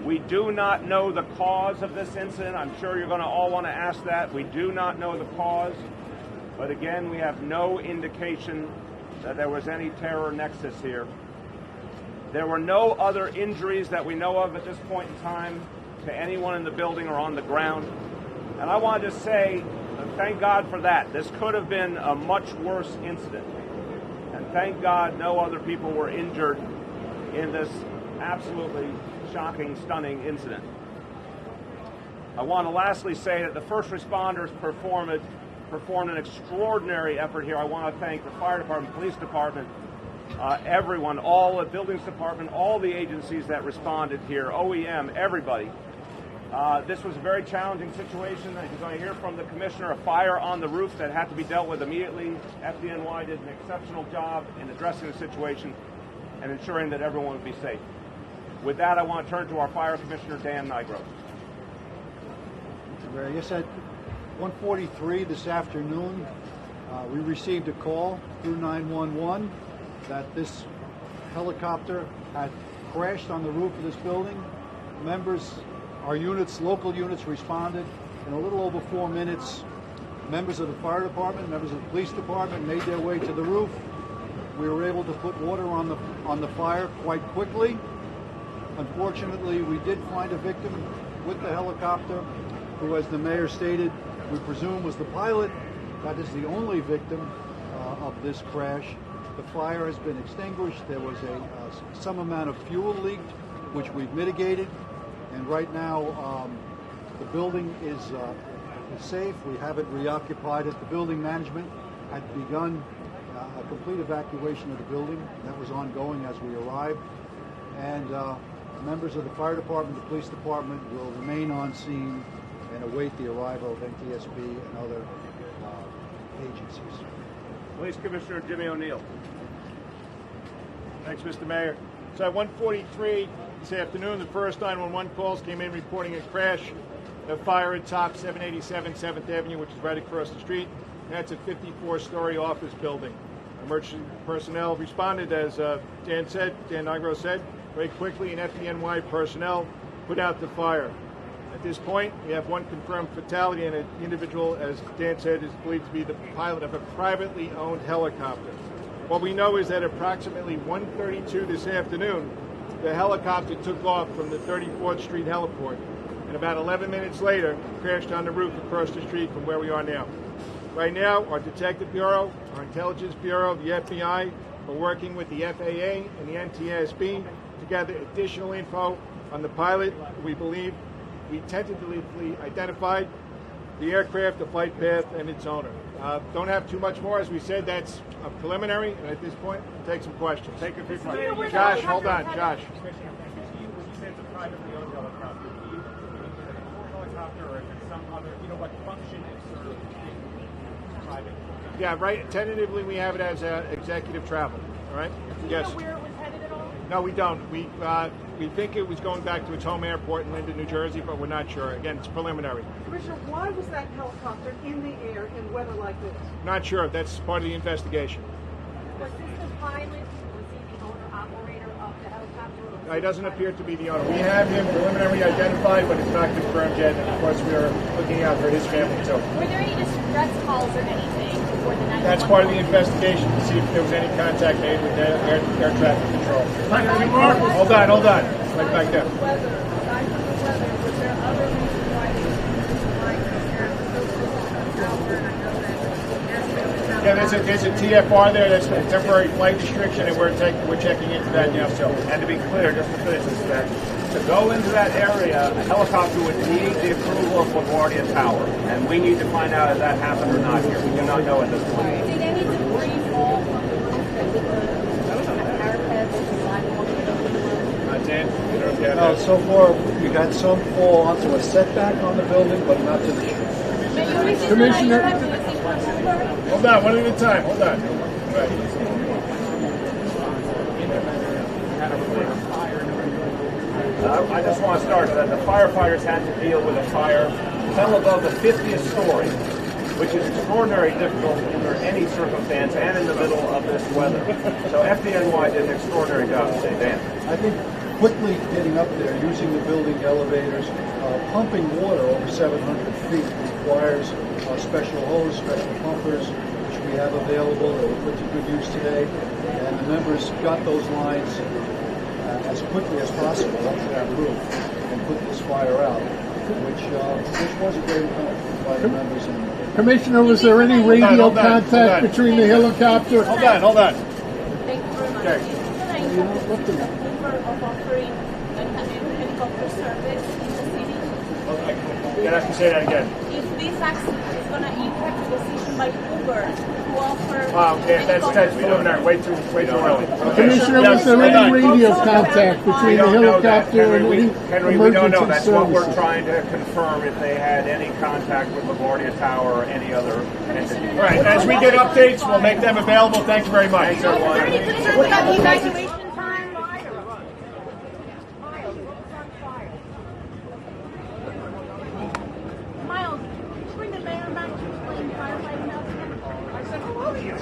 We do not know the cause of this incident. I'm sure you're going to all want to ask that. We do not know the cause. But again, we have no indication that there was any terror nexus here. There were no other injuries that we know of at this point in time to anyone in the building or on the ground. And I want to just say, thank God for that. This could have been a much worse incident. And thank God no other people were injured in this absolutely shocking, stunning incident. I want to lastly say that the first responders performed an extraordinary effort here. I want to thank the fire department, police department, everyone, all the buildings department, all the agencies that responded here, OEM, everybody. This was a very challenging situation. As you're going to hear from the commissioner, a fire on the roof that had to be dealt with immediately. FDNY did an exceptional job in addressing the situation and ensuring that everyone would be safe. With that, I want to turn to our fire commissioner, Dan Nigro. Yes, at 1:43 this afternoon, we received a call through 911 that this helicopter had crashed on the roof of this building. Our units, local units, responded in a little over 4 minutes. Members of the fire department, members of the police department made their way to the roof. We were able to put water on the fire quite quickly. Unfortunately, we did find a victim with the helicopter, who, as the mayor stated, we presume was the pilot. That is the only victim of this crash. The fire has been extinguished. There was some amount of fuel leaked, which we've mitigated. And right now, the building is safe. We have it reoccupied. The building management had begun a complete evacuation of the building. That was ongoing as we arrived. And members of the fire department, the police department will remain on scene and await the arrival of NTSB and other agencies. Police Commissioner Jimmy O'Neill. Thanks, Mr. Mayor. So at 1:43 this afternoon, the first 911 calls came in reporting a crash, a fire at top 787 7th Avenue, which is right across the street. That's a 54-story office building. Emergency personnel responded, as Dan Nigro said, very quickly, and FDNY personnel put out the fire. At this point, we have one confirmed fatality, and an individual, as Dan said, is believed to be the pilot of a privately owned helicopter. What we know is that approximately 1:32 this afternoon, the helicopter took off from the 34th Street heliport, and about 11 minutes later, crashed on the roof across the street from where we are now. Right now, our Detective Bureau, our Intelligence Bureau, the FBI, are working with the FAA and the NTSB to gather additional info on the pilot. We believe we tentatively identified the aircraft, the flight path, and its owner. Don't have too much more. As we said, that's a preliminary, and at this point, we'll take some questions. Take a few questions. Josh, hold on. Josh. You said it's a privately owned helicopter. Do you a helicopter, or if it's some other, what function is sort of private? Yeah, right. Tentatively, we have it as executive travel. All right? Do you know where it was headed at all? No, we don't. We think it was going back to its home airport in Linden, New Jersey, but we're not sure. Again, it's preliminary. Commissioner, why was that helicopter in the air in weather like this? Not sure. That's part of the investigation. Was this the pilot? Was he the owner-operator of the helicopter? No, he doesn't appear to be the owner. We have him preliminarily identified, but it's not confirmed yet. And of course, we are looking out for his family, too. Were there any distress calls or anything before the night? That's part of the investigation to see if there was any contact made with air traffic control. Hold on. Right back there. Yeah, there's a TFR there. That's a temporary flight restriction, and we're checking into that now. So, And to be clear, just to finish this, that to go into that area, a helicopter would need the approval of LaGuardia Tower, and we need to find out if that happened or not here. We do not know at this point. Did any debris fall from the roof and parapet to the sidewalk? Dan, So far, we got some fall onto a setback on the building, but not to the street. Commissioner. hold on, one at a time. Hold on. Right. I just want to start that the firefighters had to deal with a fire fell above the 50th story, which is extraordinarily difficult under any circumstance and in the middle of this weather. So FDNY did an extraordinary job today, Dan. I think quickly getting up there, using the building elevators, pumping water over 700 feet requires special hose, special pumpers, which we have available that we put to good use today. And the members got those lines as quickly as possible up to that roof and put this fire out, which was a great accomplishment by the members. Commissioner, was there any radio contact between the helicopter? Hold on. Thank you very much. Okay. Is it like the offer of offering helicopter service in the city? Okay. You're to say that again. If this accident is going to impact the decision by Uber to offer That's preliminary. Way too early. Commissioner, was there any radio contact between the helicopter and any Henry, we don't know. emergency That's what we're services? trying to confirm, if they had any contact with LaGuardia Tower or any other entity. All right. As we get updates, we'll make them available. Thank you very much. Thanks, everyone. What about the evacuation time? Miles, bring the mayor back to explain firefighting. I said, hello to you.